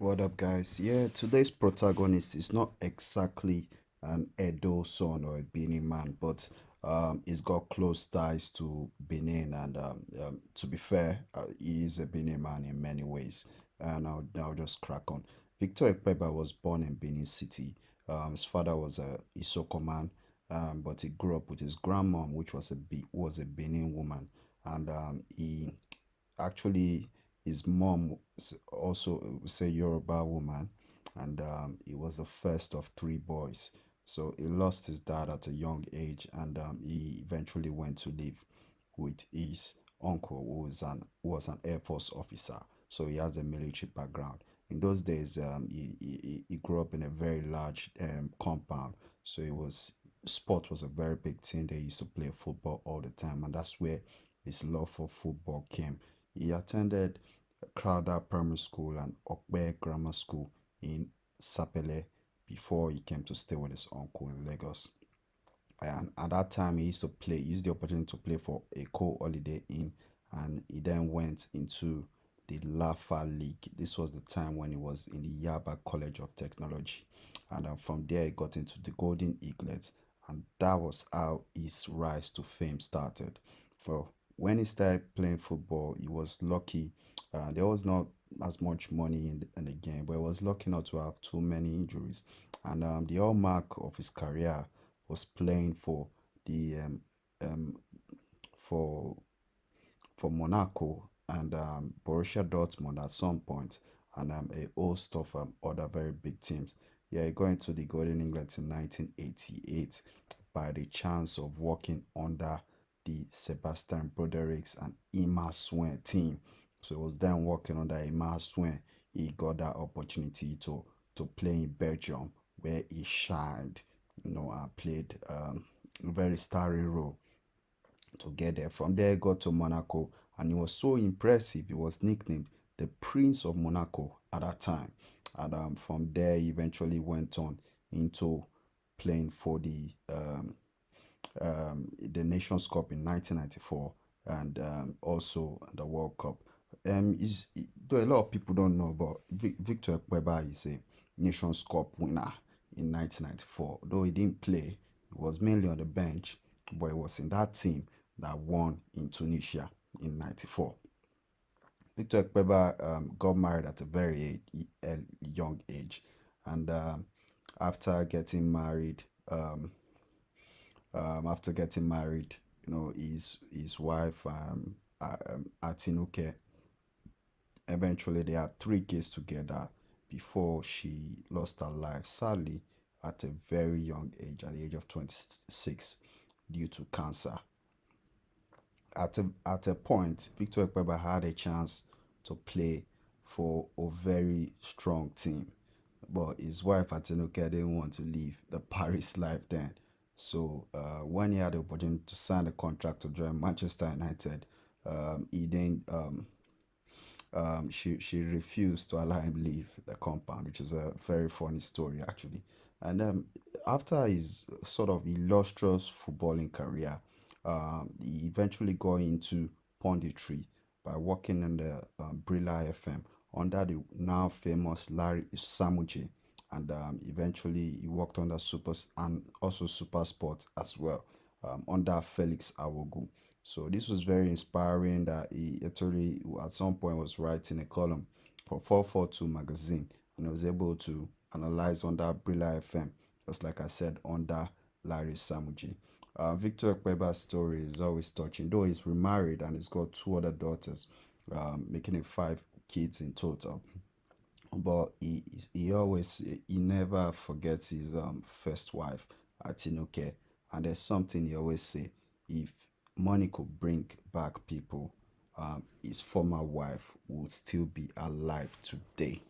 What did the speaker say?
What up, guys? Yeah, today's protagonist is not exactly an Edo son or a Benin man, but he's got close ties to Benin, and to be fair, he is a Benin man in many ways. And I'll just crack on. Victor Ikpeba was born in Benin City. His father was a Isoko man, but he grew up with his grandmom, which was a Benin woman, and he actually his mom was also was a Yoruba woman, and he was the first of three boys. So he lost his dad at a young age, and he eventually went to live with his uncle, who was an Air Force officer. So he has a military background. In those days, he grew up in a very large compound. So it was sport was a very big thing. They used to play football all the time, and that's where his love for football came. He attended Crowder Primary School and Okbe Grammar School in Sapele before he came to stay with his uncle in Lagos. And at that time, he used the opportunity to play for a co-holiday Inn, and he then went into the Lafa League. This was the time when he was in the Yaba College of Technology, and from there he got into the Golden Eaglets, and that was how his rise to fame started. For when he started playing football, he was lucky. There was not as much money in the game, but he was lucky not to have too many injuries. And the hallmark of his career was playing the um, for for Monaco and Borussia Dortmund at some point, and a host of other very big teams. Yeah, going to the Golden England in 1988 by the chance of working under the Sebastian Broderick's and Ima Swen team. So it was then working under Ima Swen he got that opportunity to play in Belgium, where he shined, and played a very starring role to get there. From there, he got to Monaco, and he was so impressive. He was nicknamed the Prince of Monaco at that time. And from there, he eventually went on into playing for the Nations Cup in 1994, and also the World Cup. Though a lot of people don't know, but Victor Weber is a Nations Cup winner in 1994. Though he didn't play, he was mainly on the bench, but he was in that team that won in Tunisia in 94. Victor Ekpeba got married at a very young age, and after getting married, after getting married, his wife Atinuke, eventually they had three kids together before she lost her life, sadly, at a very young age, at the age of 26, due to cancer. At a point, Victor Ekpeba had a chance to play for a very strong team, but his wife Atinuke didn't want to leave the Paris life then. So when he had the opportunity to sign a contract to join Manchester United, he then she refused to allow him leave the compound, which is a very funny story actually. And after his sort of illustrious footballing career, he eventually got into punditry by working in the Brilla FM under the now famous Larry Samuje, and eventually he worked under and also Super Sport as well, under Felix Awogu. So this was very inspiring that he actually at some point was writing a column for 442 magazine, and I was able to analyze under Brilla FM, just like I said, under Larry Samuji. Victor Ekpeba's story is always touching, though he's remarried and he's got two other daughters, making it five kids in total. But he never forgets his first wife, Atinuke, and there's something he always say: if money could bring back people, his former wife would still be alive today.